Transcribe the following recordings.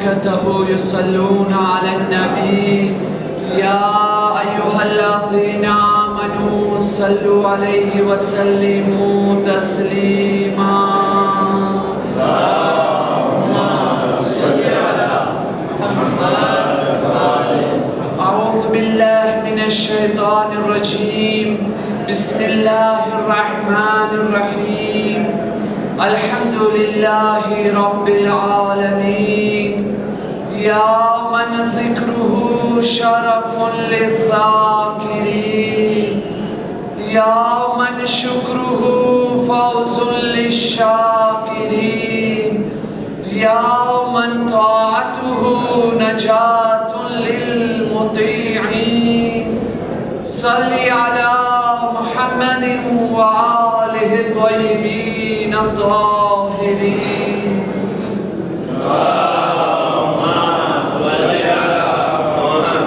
وملائكته يصلون على النبي يا أيها الذين آمنوا صلوا عليه وسلموا تسليما أعوذ بالله من الشيطان الرجيم بسم الله الرحمن الرحيم الحمد لله رب العالمين يا من ذكره شرف للذاكرين يا من شكره فوز للشاكرين يا من طاعته نجاة للمطيعين صل على محمد وآله الطيبين الطاهرين اللهم صل على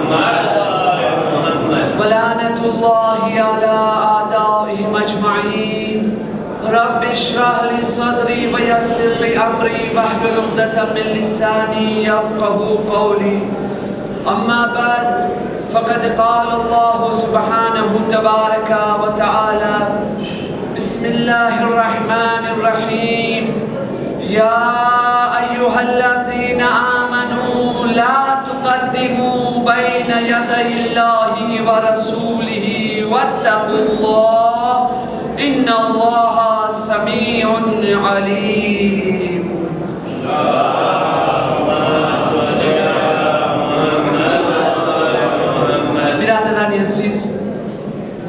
محمد ولعنة الله على أعدائهم أجمعين رب اشرح لي صدري ويسر لي أمري واحلل عقدة من لساني يفقهوا قولي أما بعد فقد قال الله سبحانه تبارك وتعالى بسم الله الرحمن الرحيم يا أيها الذين آمنوا لا تقدموا بين يدي الله ورسوله واتقوا الله إن الله سميع عليم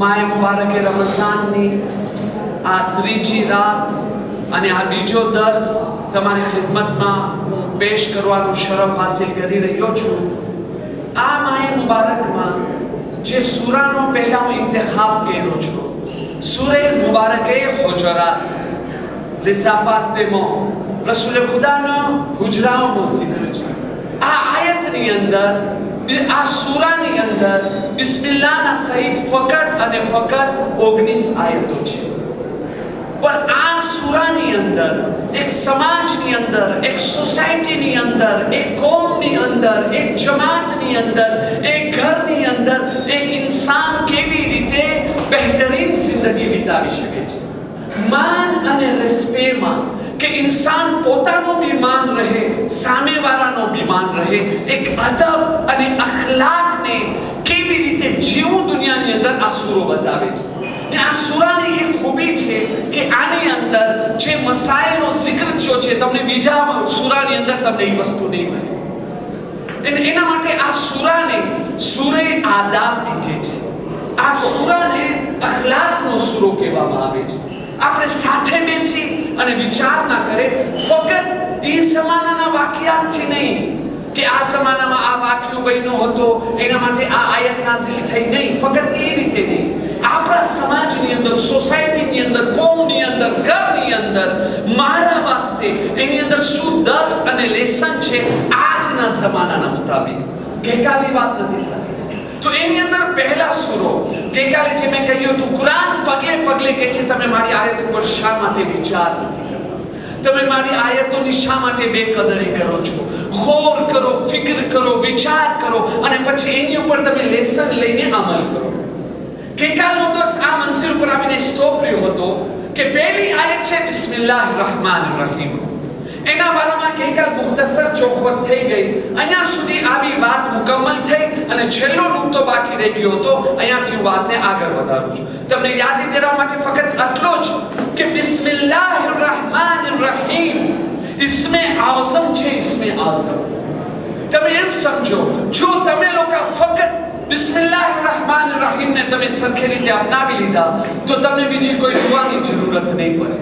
माह मुबारक रमजान नी आ त्रीजी रात અને આ બીજો દર્સ તમારી ખિદમતમાં હું પેશ કરવાનો શરફ હાસિલ કરી રહ્યો છું આ માહ મુબારકમાં જે સૂરાનો પહેલા હું ઇંતખાબ કર્યો છું સૂરે મુબારકે હુજરાત લિસાપાર્તેમો રસૂલ ખુદાનો હુજરાઓનો zikr છે આ આયતની અંદર આ સૂરાની અંદર બિસ્મિલ્લાહના સહિત ફકત અને ફકત 19 આયતો છે पर आ सूरानी अंदर एक समाजनी अंदर एक सोसायटीनी अंदर एक कौमनी अंदर एक जमातनी अंदर एक घरनी अंदर एक इंसान केवी रीते बेहतरीन जिंदगी बितावी शके छे मान अने रेस्पेमा के इंसान पोतानो भी मान रहे सामे वालानो भी मान रहे एक अदब अने अखलाक ने केवी रीते जीव दुनियानी अंदर आ सूरो बतावे छे આ સૂરાની એક ખૂબી છે કે આની અંદર જે મસાઇલનો zikr થયો છે તમને બીજા સૂરાની અંદર તમને એ વસ્તુ નહીં મળે એના માટે આ સૂરાને સૂરે આદાબ કહે છે આ સૂરાને અખલાકનો સૂરો કહેવામાં આવે છે આપણે સાથે બેસી અને વિચાર ના કરે ફક્ત એ જમાનાના વાકિયાતથી નહીં કે આ જમાનામાં આ વાક્યો બન્યો હતો એના માટે આ આયત નાઝિલ થઈ નહીં ફક્ત એ રીતે નહીં આપણા સમાજની અંદર સોસાયટીની અંદર કોમની અંદર ઘરની અંદર મારા વાસ્તે એની અંદર શું દર્સ અને લેસન છે આજના જમાનાના મુતાબિક ગઈકાલની વાત નથી થતી તો એની અંદર પહેલા સૂરો ગઈકાલે જે મેં કહ્યું હતું કુરાન પગલે પગલે કહે છે તમે મારી આયત ઉપર શા માટે વિચાર નથી કરતા તમે મારી આયતોની શા માટે બેકદરી કરો છો ગૌર કરો ફિકર કરો વિચાર કરો અને પછી એની ઉપર તમે લેસન લઈને અમલ કરો ગઈકાલનો દર્સ આ મંઝિલ પર આવીને સ્ટોપ રહ્યો હતો કે પહેલી આયત છે બિસ્મિલ્લાહિર રહેમાનિર રહીમ એના બારામાં ગઈકાલ મુખ્તસર ચોખવટ થઈ ગઈ અહીંયા સુધી આવી વાત મુકમ્મલ થઈ અને છેલ્લો નુક્તો બાકી રહી ગયો હતો અહીંયાથી હું વાતને આગળ વધારું છું તમને યાદી દેવા માટે ફક્ત આટલો જ કે બિસ્મિલ્લાહિર રહેમાનિર રહીમ इसमें आज़म छे इसमें आज़म તમે એમ સમજો જો તમે લોકો ફક્ત બિસ્મિલ્લાહિર્રહમાનિર્રહીમ ને તમે સરખી રીતે અપનાવી લીધા તો તમને બીજી કોઈ દુઆની જરૂરત નહીં પડે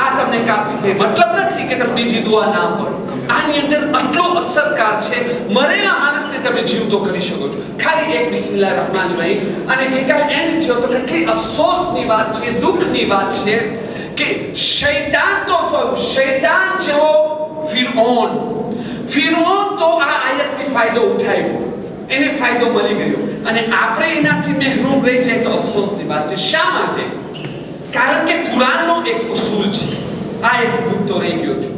આ તમને કાફી છે મતલબ નથી કે તમે બીજી દુઆ ના પઢો આની અંદર આટલો અસરકાર છે મરેલા માણસને તમે જીવતો કરી શકો છો ખાલી એક બિસ્મિલ્લાહિર્રહમાનિર્રહીમ અને ગઈકાલે એમ થયો તો કેટલી અફસોસની વાત છે દુઃખની વાત છે કે શૈતાન જેવો ફિરૌન તો આ આયતથી ફાયદો ઉઠાવ્યો એને ફાયદો મળી ગયો અને આપણે એનાથી મહેરૂમ રહી જાય તો અફસોસની વાત છે શા માટે કારણ કે કુરાનનો એક ઉસૂલ છે આ એક મુદ્દો રહી ગયો છે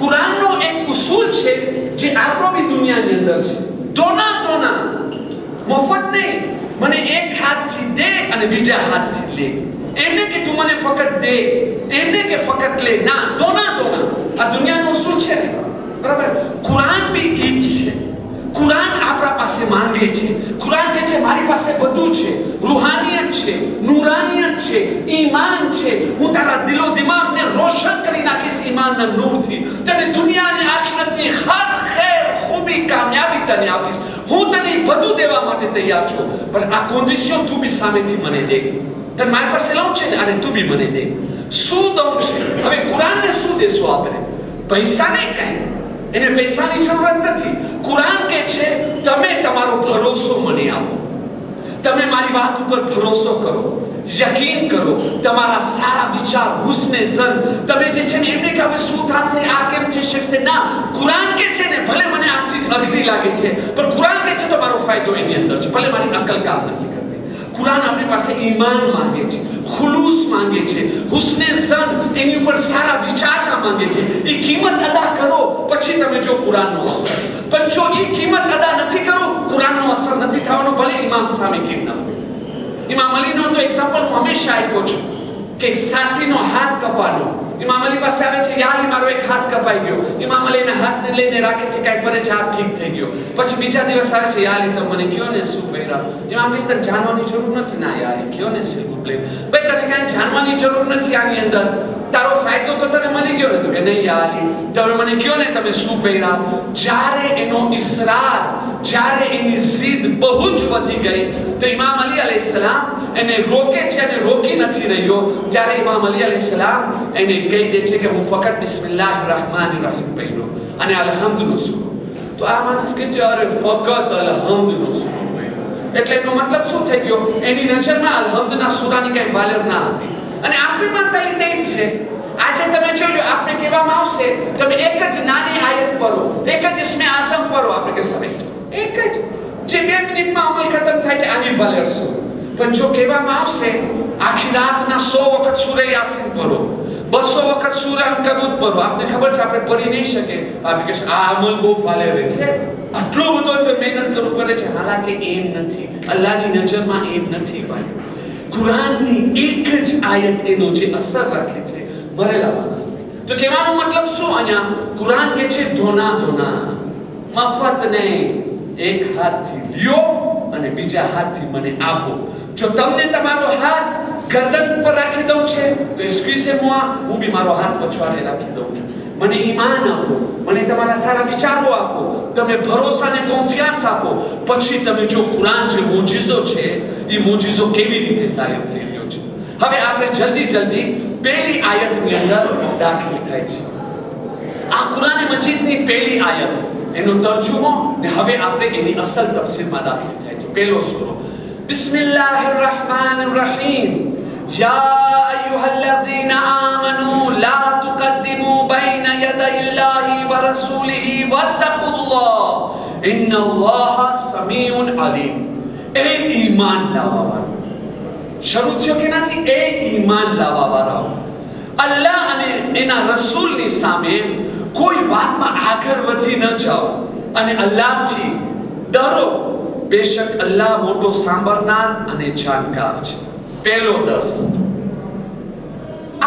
કુરાનનો એક ઉસૂલ છે જે આપણો બી દુનિયાની અંદર છે. દોના મફત નહીં, મને એક હાથથી દે અને બીજા હાથથી લે. એમને કે તું મને ફક્ત દે, એમને કે ફક્ત લે. ના, દોના આ દુનિયાનો ઉસૂલ છે ને, બરાબર. કુરાન બી ઈ જ છે. કુરાન આપણા પાસે માંગે છે. કુરાન કહે છે મારી પાસે બધું છે, રૂહાનિયત છે, નૂરાનિયત છે, ઈમાન છે. હું તારા દિલો દિમાગને રોશન કરી નાખીશ ઈમાનના નૂરથી. તને દુનિયા અને આખિરતની હર ખૈર, ખૂબી, કામયાબી તને આપીશ. હું તને બધું દેવા માટે તૈયાર છું, પણ આ કન્ડિશન તું બી સામેથી મને દે. તને મારી પાસે લઉં છે ને, અને તું બી મને દે. શું દઉં છે? હવે કુરાનને શું દેશો આપણે? પૈસા નહીં, કઈ એને પૈસાની જરૂરત નથી. કુરાન કહે છે તમે તમારો ભરોસો મને આપો, તમે મારી વાત ઉપર ભરોસો કરો, યકીન કરો, તમારા સારા વિચાર, હુસ્ને ઝન, તમે જે છે ને એમને કે હવે શું થશે, આ કેમ થઈ શકશે. ના, કુરાન કહે છે ને ભલે મને આ ચીજ અઘરી લાગે છે, પણ કુરાન કહે છે તો મારો ફાયદો એની અંદર છે, ભલે મારી અકલ કામ નથી કરતી. કુરાન આપણી પાસે ઈમાન માંગે છે, ખુલૂસ માંગે છે, હુસ્ને ઝન, એની ઉપર સારા વિચારના માંગે છે. એ કિંમત અદા કરો પછી તમે જો કુરાનનો અસર. પણ જો એ કિંમત અદા નથી કરો, કુરાનનો અસર નથી થવાનો, ભલે ઇમામ સામે કેમ ના હોય. ઇમામ અલીનો તો એક્ઝામ્પલ હું હંમેશા આપ્યો છું કે એક સાથીનો હાથ કપાનો. ઇમામ અલી પાસે આવે છે, યા અલી મારો એક હાથ કપાઈ ગયો. ઇમામ અલી એના હાથને લઈને રાખે છે, કાંઈ કરે છે, હાથ ઠીક થઈ ગયો. પછી બીજા દિવસ આવે છે, યા અલી તમે મને કયો ને શું કર્યા. ઇમામ કહે તને જાણવાની જરૂર નથી. ના યા અલી કયો ને સિલ્ક પ્લેન. ભાઈ તને કાંઈ જાણવાની જરૂર નથી આની અંદર, તારો ફાયદો તો તને મળી ગયો ને. તો કે નહીં યા અલી તમે મને કયો ને તમે શું કર્યા. જ્યારે એનો ઇસરાર, જ્યારે એની જીદ બહુ જ વધી ગઈ તો ઇમામ અલી અલૈહિસ્સલામ એને રોકે છે, અને રોકી નથી રહ્યો. ત્યારે ઇમામ અલી અલૈહિસ્સલામ એને કહી દે છે કે હું ફક્ત બિસ્મિલ્લાહિર rahmanir rahim પઢ્યો અને અલહમ્દનો સૂરો. તો આ માણસ કહે છે અરે ફક્ત અલહમ્દનો સૂરો પઢ્યો, એટલે એનો મતલબ શું થઈ ગયો, એની નજરમાં અલહમ્દના સૂરાની કઈ વાલેર ના હતી. અને આપણી મેન્ટાલિટી એ જ છે. આજે તમે જોજો, આપણે કહેવામાં આવશે તમે એક જ નાની આયત પઢો, એક જ ઇસ્મે આઝમ પઢો, આપણે કહેશે એક જ જે 2 મિનિટમાં અમલ ખતમ થાય છે, આની વાલેર શું. પણ જો કહેવામાં આવશે આખી રાતના 100 વખત સૂરે યાસીન પઢો, 200 વખત સૂરે અનકબૂત પઢો, આપને ખબર છે આપણે પઢી નહીં શકે, આપણે કહેશું આ અમલ બહુ વાલેર છે, આટલો બધો અંદર મહેનત કરવું પડે છે. હાલાકે એમ નથી, અલ્લાહની નજરમાં એમ નથી ભાઈ. કુરાનની એક જ આયત એનો જે અસર રાખે છે મરેલા માણસને. તો કહેવાનો મતલબ શું અહીંયા? કુરાન કહે છે ધોના મફત નહીં, એક હાથથી લ્યો અને બીજા હાથથી મને આપો. જો તમને તમારો હાથ ગરદન પર રાખી દઉં છે તો એક્સક્યુઝ moi, હું બી મારો હાથ પછવાડે રાખી દઉં છું. મને ઈમાન આપો, મને તમારા સારા વિચારો આપો, તમે ભરોસા અને કોન્ફિડન્સ આપો. પછી તમે જો કુરાન જે મોજીઝો છે એ મોજીઝો કેવી રીતે જાહેર થઈ રહ્યો છે. હવે આપણે જલ્દી પહેલી આયતની અંદર દાખલ થાય છે. આ કુરાન મજીદની પહેલી આયત, એનો તર્જુમો, ને હવે આપણે એની અસલ તફસીરમાં દાખલ થાય છે. પહેલો સૂરો બિસ્મિલ્લાહિર rahmanir rahim. યા અય્યુહલ્લઝીના આમનુ લા તુકદ્દિમુ બૈન યદૈલ્લાહિ વ રસૂલિહી વત્તકુલ્લાહ ઇન્નલ્લાહા સમીઉન અલીમ. એ ઈમાન લાવવાવાળો શરૂ થયો કે નથી? એ ઈમાન લાવવાવાળાઓ અલ્લાહ અને એના રસૂલની સામે કોઈ વાતમાં આગળ વધી ન જાઓ અને અલ્લાહથી ડરો. બેશક અલ્લાહ મોટો સાંભળનાર અને જાણકાર છે. પહેલો દર્શ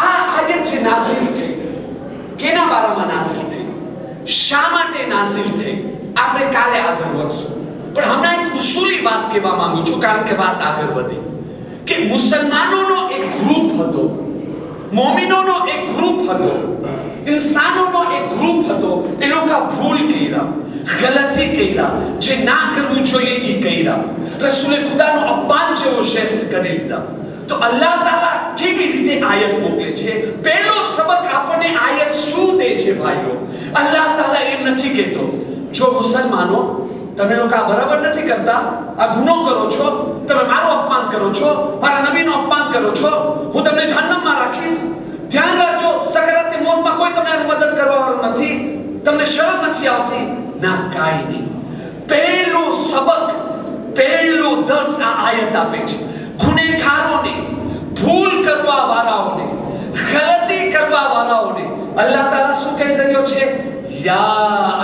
આ આયત જે નાઝિલ થઈ, કેના બારામાં નાઝિલ થઈ, શા માટે નાઝિલ થઈ, આપણે કાલે આગળ વધશું. પણ હમણાં એક ઉસૂલી વાત કહેવા માંગુ છું, કારણ કે વાત આગળ વધી કે મુસલમાનોનો એક ગ્રુપ હતો, મોમિનોનો એક ગ્રુપ હતો, इंसानों एक ग्रुप હતો, એ લોકો ભૂલ કર્યા, ગલતી કર્યા, જે ના કરવું જોઈએ એ કર્યા, રસૂલે ખુદાનો અપમાન જેવો શ્રેષ્ઠ કરી લીધા. તો અલ્લાહ તાલા કેવી રીતે આયત મોકલે છે? પહેલો સબક આપણને આયત શું દે છે ભાઈઓ? અલ્લાહ તાલા એમ નથી કહેતો જો મુસલમાનો તમે લોકો આ બરાબર નથી કરતા, આ ગુનો કરો છો, તમે મારું અપમાન કરો છો, મારા નબીનું અપમાન કરો છો, હું તમને જહન્નમમાં રાખીશ. ધ્યાન રાખજો, સકરાતે મોતમાં કોઈ તમને મદદ કરવા વાળું નથી, તમને શરમ નથી આવતી. ના, કાઈ નહીં. પહેલો સબક, પહેલો દર્શ આ આયત આપે છે. ગુનેગારોને, ભૂલ કરવા વાળાઓને, ગલતી કરવા વાળાઓને અલ્લાહ તાલા શું કહી રહ્યો છે? યા